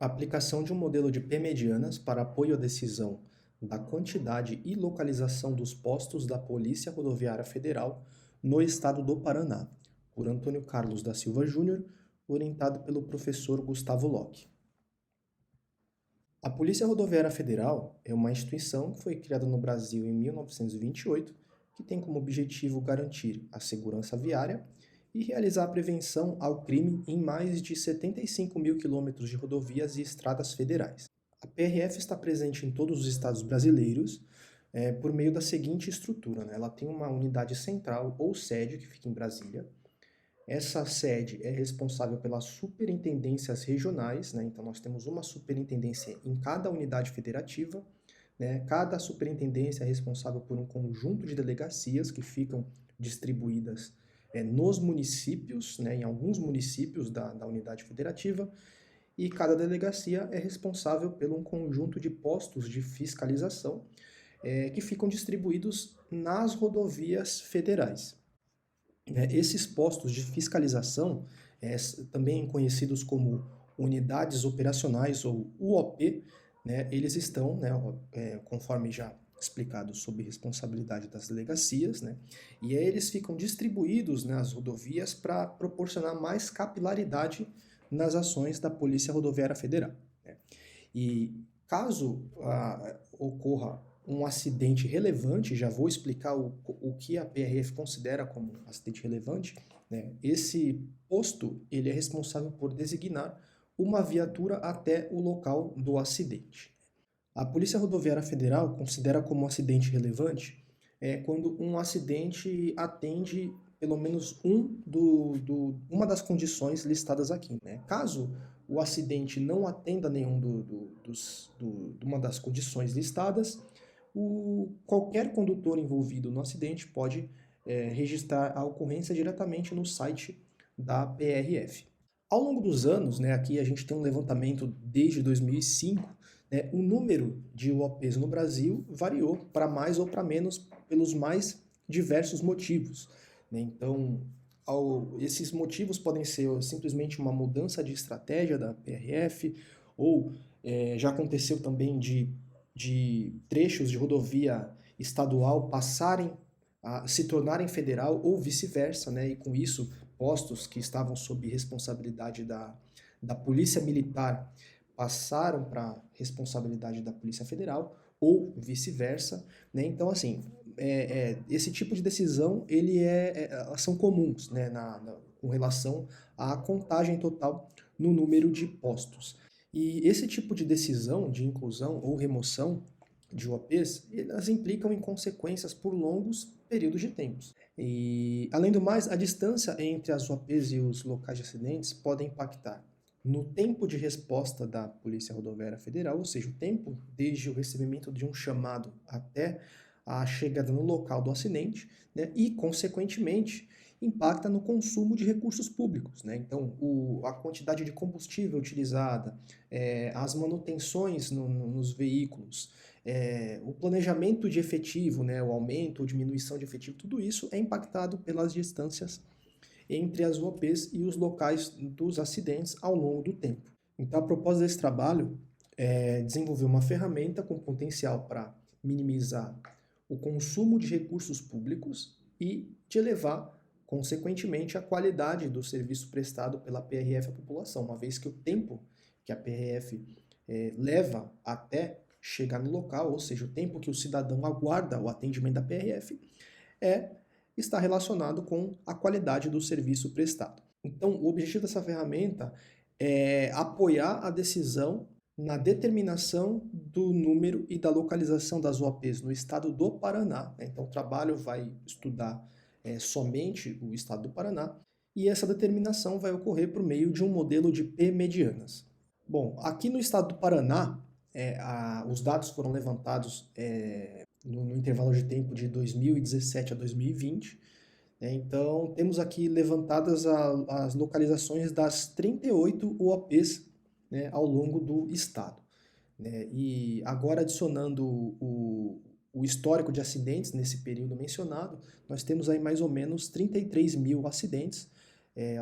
A aplicação de um modelo de P-medianas para apoio à decisão da quantidade e localização dos postos da Polícia Rodoviária Federal no estado do Paraná, por Antônio Carlos da Silva Júnior, orientado pelo professor Gustavo Locke. A Polícia Rodoviária Federal é uma instituição que foi criada no Brasil em 1928, que tem como objetivo garantir a segurança viária e realizar a prevenção ao crime em mais de 75 mil quilômetros de rodovias e estradas federais. A PRF está presente em todos os estados brasileiros por meio da seguinte estrutura, né? Ela tem uma unidade central ou sede que fica em Brasília. Essa sede é responsável pelas superintendências regionais, né? Então nós temos uma superintendência em cada unidade federativa, né? Cada superintendência é responsável por um conjunto de delegacias que ficam distribuídas nos municípios, né? Em alguns municípios da unidade federativa, e cada delegacia é responsável por um conjunto de postos de fiscalização que ficam distribuídos nas rodovias federais. Esses postos de fiscalização, também conhecidos como unidades operacionais ou UOP, né, eles estão, né, conforme já explicado, sob responsabilidade das delegacias, né, e aí eles ficam distribuídos nas rodovias para proporcionar mais capilaridade nas ações da Polícia Rodoviária Federal, né. E caso ocorra um acidente relevante, já vou explicar o que a PRF considera como acidente relevante, né? Esse posto ele é responsável por designar uma viatura até o local do acidente. A Polícia Rodoviária Federal considera como acidente relevante quando um acidente atende pelo menos uma das condições listadas aqui, né? Caso o acidente não atenda nenhum de uma das condições listadas, qualquer condutor envolvido no acidente pode registrar a ocorrência diretamente no site da PRF. Ao longo dos anos, né, aqui a gente tem um levantamento desde 2005, né, o número de UOPs no Brasil variou para mais ou para menos pelos mais diversos motivos, né? Então, esses motivos podem ser simplesmente uma mudança de estratégia da PRF, ou já aconteceu também de trechos de rodovia estadual passarem a se tornarem federal ou vice-versa, né? E com isso, postos que estavam sob responsabilidade da Polícia Militar passaram para responsabilidade da Polícia Federal ou vice-versa, né? Então, assim, esse tipo de decisão elas são comuns, né? Com relação à contagem total no número de postos. E esse tipo de decisão de inclusão ou remoção de UAPs, elas implicam em consequências por longos períodos de tempo. E, além do mais, a distância entre as UAPs e os locais de acidentes pode impactar no tempo de resposta da Polícia Rodoviária Federal, ou seja, o tempo desde o recebimento de um chamado até a chegada no local do acidente, né, e, consequentemente, impacta no consumo de recursos públicos, né? Então, a quantidade de combustível utilizada, as manutenções nos veículos, o planejamento de efetivo, né, o aumento ou diminuição de efetivo, tudo isso é impactado pelas distâncias entre as UOPs e os locais dos acidentes ao longo do tempo. Então, a propósito desse trabalho é desenvolver uma ferramenta com potencial para minimizar o consumo de recursos públicos e de elevar, consequentemente, a qualidade do serviço prestado pela PRF à população, uma vez que o tempo que a PRF leva até chegar no local, ou seja, o tempo que o cidadão aguarda o atendimento da PRF, está relacionado com a qualidade do serviço prestado. Então, o objetivo dessa ferramenta é apoiar a decisão na determinação do número e da localização das UAPs no estado do Paraná, né? Então, o trabalho vai estudar somente o estado do Paraná, e essa determinação vai ocorrer por meio de um modelo de P-medianas. Bom, aqui no estado do Paraná, os dados foram levantados no intervalo de tempo de 2017 a 2020. Então, temos aqui levantadas as localizações das 38 UOPs, né, ao longo do estado, né? E agora, adicionando o histórico de acidentes nesse período mencionado, nós temos aí mais ou menos 33 mil acidentes.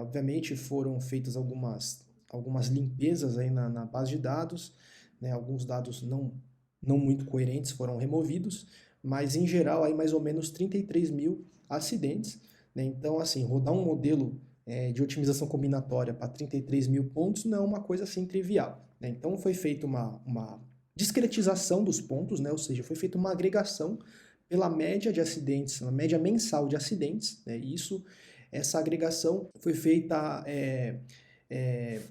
Obviamente foram feitas algumas algumas limpezas aí na base de dados, né? Alguns dados não muito coerentes foram removidos, mas em geral aí mais ou menos 33 mil acidentes, né? Então, assim, rodar um modelo de otimização combinatória para 33 mil pontos não é uma coisa assim trivial, né? Então foi feita uma discretização dos pontos, né? Ou seja, foi feita uma agregação pela média de acidentes, uma média mensal de acidentes, né? Essa agregação foi feita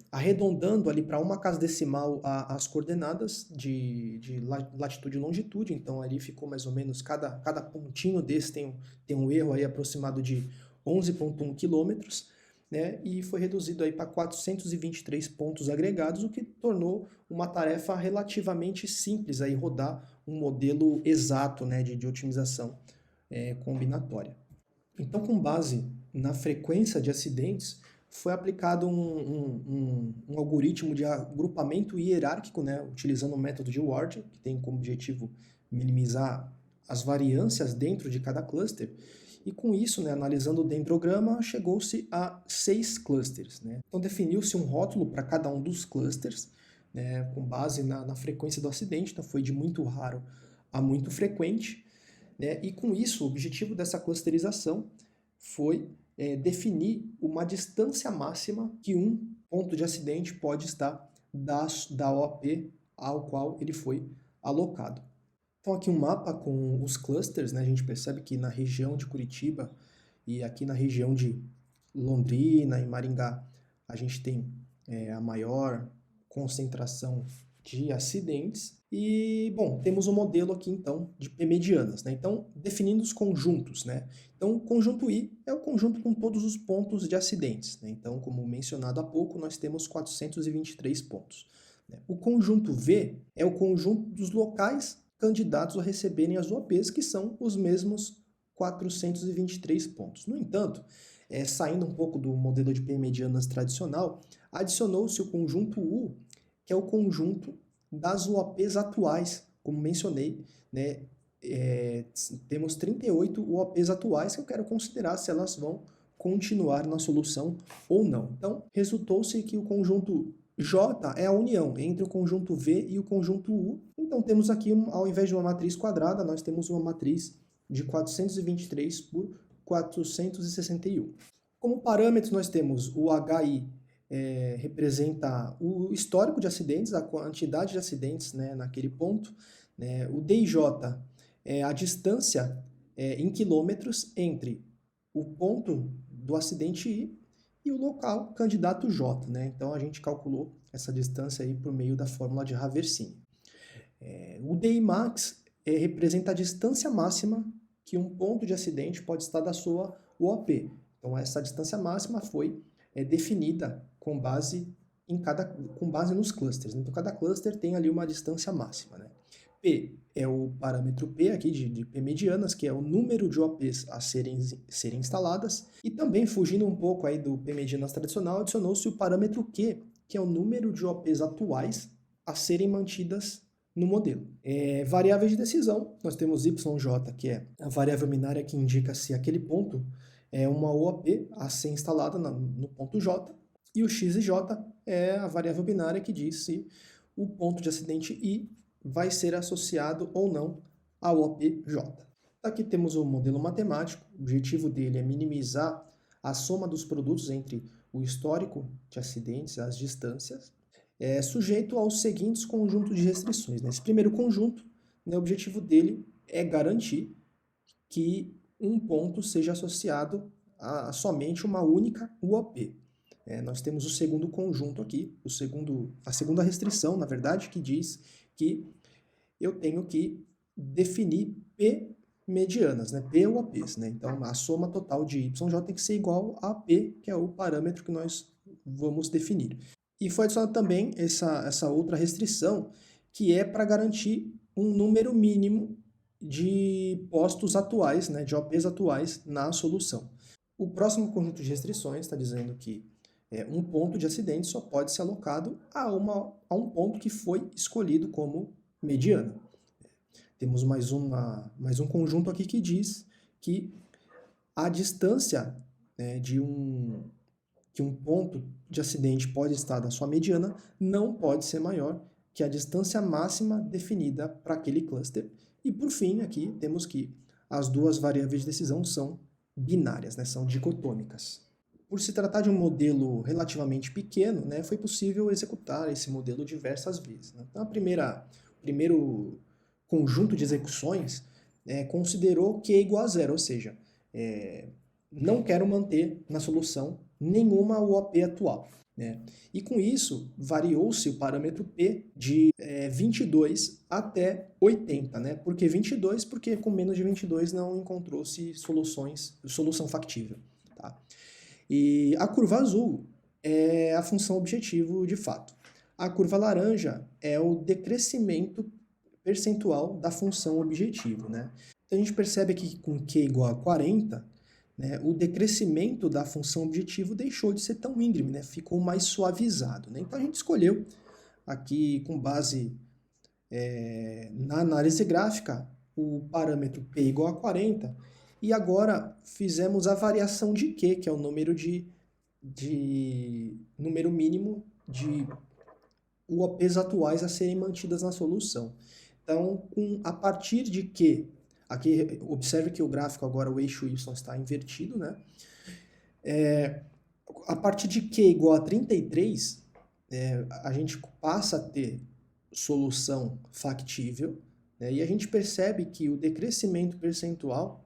arredondando ali para uma casa decimal as coordenadas de latitude e longitude, então ali ficou mais ou menos, cada pontinho desse tem um erro aí aproximado de 11,1 quilômetros, né, e foi reduzido aí para 423 pontos agregados, o que tornou uma tarefa relativamente simples aí rodar um modelo exato, né, de otimização combinatória. Então, com base na frequência de acidentes, foi aplicado um algoritmo de agrupamento hierárquico, né, utilizando o método de Ward, que tem como objetivo minimizar as variâncias dentro de cada cluster. E com isso, né, analisando o dendrograma, chegou-se a 6 clusters, né? Então definiu-se um rótulo para cada um dos clusters, né, com base na frequência do acidente, então foi de muito raro a muito frequente, né? E com isso, o objetivo dessa clusterização foi definir uma distância máxima que um ponto de acidente pode estar da OP ao qual ele foi alocado. Então aqui um mapa com os clusters, né? A gente percebe que na região de Curitiba e aqui na região de Londrina e Maringá a gente tem a maior concentração de acidentes. E, bom, temos um modelo aqui, então, de P-medianas, né? Então, definindo os conjuntos, né? Então, o conjunto I é o conjunto com todos os pontos de acidentes, né? Então, como mencionado há pouco, nós temos 423 pontos, né? O conjunto V é o conjunto dos locais candidatos a receberem as OPs, que são os mesmos 423 pontos. No entanto, saindo um pouco do modelo de P-medianas tradicional, adicionou-se o conjunto U, que é o conjunto das UOPs atuais, como mencionei, né? Temos 38 UOPs atuais que eu quero considerar se elas vão continuar na solução ou não. Então, resultou-se que o conjunto J é a união entre o conjunto V e o conjunto U. Então, temos aqui, ao invés de uma matriz quadrada, nós temos uma matriz de 423 por 461. Como parâmetros, nós temos o HI, representa o histórico de acidentes, a quantidade de acidentes, né, naquele ponto, né? O DIJ é a distância em quilômetros entre o ponto do acidente I e o local candidato J, né? Então a gente calculou essa distância aí por meio da fórmula de Haversini. O DI max representa a distância máxima que um ponto de acidente pode estar da sua UOP. Então essa distância máxima foi definida com base nos clusters. Então cada cluster tem ali uma distância máxima, né? P é o parâmetro P aqui de P-medianas, que é o número de OPs a serem instaladas. E também, fugindo um pouco aí do P-medianas tradicional, adicionou-se o parâmetro Q, que é o número de OPs atuais a serem mantidas no modelo. Variáveis de decisão, nós temos YJ, que é a variável binária que indica se aquele ponto é uma OP a ser instalada no ponto J, e o XJ é a variável binária que diz se o ponto de acidente I vai ser associado ou não ao OPJ. Aqui temos o modelo matemático, o objetivo dele é minimizar a soma dos produtos entre o histórico de acidentes e as distâncias, sujeito aos seguintes conjuntos de restrições. Esse primeiro conjunto, né, o objetivo dele é garantir que um ponto seja associado a somente uma única UOP. Nós temos o segundo conjunto aqui, a segunda restrição, na verdade, que diz que eu tenho que definir P medianas, né? P ou APs, né? Então, a soma total de YJ tem que ser igual a P, que é o parâmetro que nós vamos definir. E foi adicionada também essa outra restrição, que é para garantir um número mínimo de postos atuais, né, de OPs atuais na solução. O próximo conjunto de restrições está dizendo que um ponto de acidente só pode ser alocado a um ponto que foi escolhido como mediana. Temos mais um conjunto aqui que diz que a distância, né, de um que um ponto de acidente pode estar da sua mediana não pode ser maior que a distância máxima definida para aquele cluster. E por fim, aqui temos que as duas variáveis de decisão são binárias, né, são dicotômicas. Por se tratar de um modelo relativamente pequeno, né, foi possível executar esse modelo diversas vezes, né? Então, o primeiro conjunto de execuções considerou Q igual a zero, ou seja, não quero manter na solução nenhuma UOP atual, né? E com isso, variou-se o parâmetro P de 22 até 80, né? Por que 22? Porque com menos de 22 não encontrou-se solução factível, tá? E a curva azul é a função objetivo de fato. A curva laranja é o decrescimento percentual da função objetivo, né? Então a gente percebe que com Q igual a 40, né, o decrescimento da função objetivo deixou de ser tão íngreme, né? Ficou mais suavizado, né? Então a gente escolheu aqui com base na análise gráfica o parâmetro P igual a 40 e agora fizemos a variação de Q, que é o número número mínimo de UOPs atuais a serem mantidas na solução. Então, a partir de Q, aqui observe que o gráfico agora, o eixo Y está invertido, né? A partir de Q igual a 33, a gente passa a ter solução factível, né? E a gente percebe que o decrescimento percentual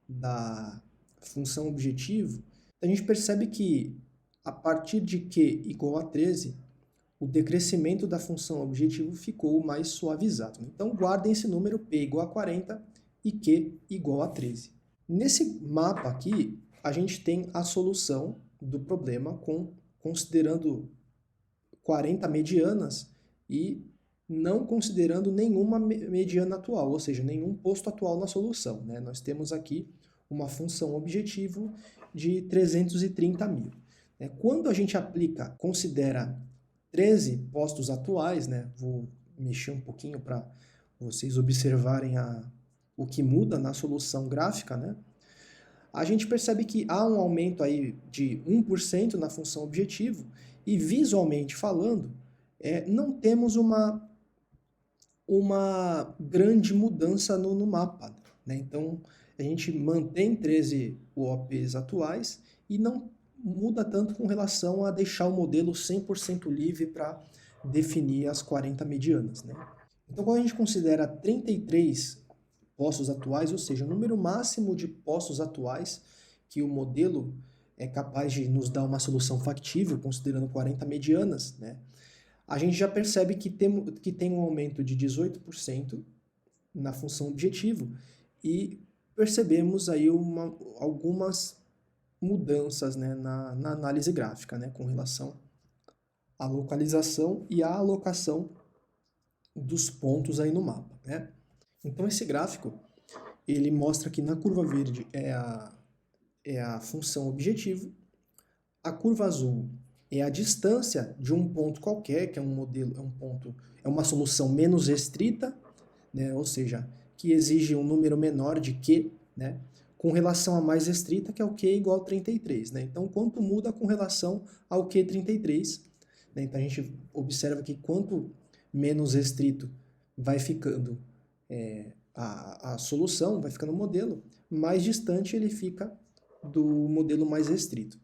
da função objetivo, a gente percebe que a partir de Q igual a 13, o decrescimento da função objetivo ficou mais suavizado. Então, guardem esse número P igual a 40 e Q igual a 13. Nesse mapa aqui, a gente tem a solução do problema considerando 40 medianas e não considerando nenhuma mediana atual, ou seja, nenhum posto atual na solução, né? Nós temos aqui uma função objetivo de 330 mil. Quando a gente considera 13 postos atuais, né? Vou mexer um pouquinho para vocês observarem o que muda na solução gráfica, né? A gente percebe que há um aumento aí de 1% na função objetivo e visualmente falando, não temos uma grande mudança no mapa, né? Então, a gente mantém 13 UOPs atuais e não muda tanto com relação a deixar o modelo 100% livre para definir as 40 medianas, né? Então, quando a gente considera 33 postos atuais, ou seja, o número máximo de postos atuais que o modelo é capaz de nos dar uma solução factível, considerando 40 medianas, né? A gente já percebe que tem um aumento de 18% na função objetivo e percebemos aí algumas mudanças, né, na análise gráfica, né, com relação à localização e à alocação dos pontos aí no mapa, né? Então esse gráfico, ele mostra que na curva verde é a função objetivo, a curva azul é a distância de um ponto qualquer, que é um modelo, é uma solução menos restrita, né, ou seja, que exige um número menor de Q, né, com relação a mais restrita, que é o Q igual a 33, né? Então, quanto muda com relação ao Q33, né? Então, a gente observa que quanto menos restrito vai ficando a solução, vai ficando o modelo, mais distante ele fica do modelo mais restrito.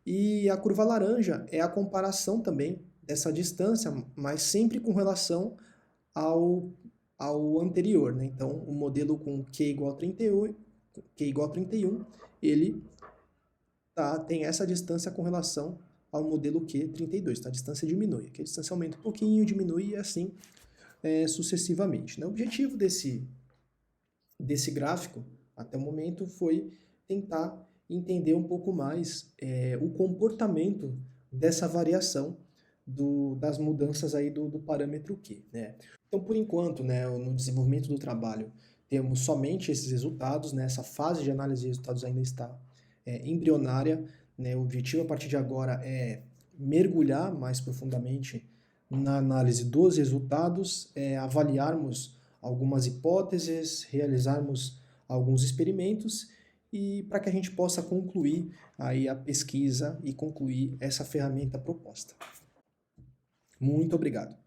E a curva laranja é a comparação também dessa distância, mas sempre com relação ao anterior, né? Então, o modelo com Q igual a 31, ele tem essa distância com relação ao modelo Q32, tá? A distância diminui, aqui a distância aumenta um pouquinho, diminui e assim sucessivamente, né? O objetivo desse gráfico, até o momento, foi tentar entender um pouco mais o comportamento dessa variação das mudanças aí do parâmetro Q, né? Então, por enquanto, né, no desenvolvimento do trabalho, temos somente esses resultados, né? Essa fase de análise de resultados ainda está embrionária, né? O objetivo a partir de agora é mergulhar mais profundamente na análise dos resultados, avaliarmos algumas hipóteses, realizarmos alguns experimentos e para que a gente possa concluir aí a pesquisa e concluir essa ferramenta proposta. Muito obrigado.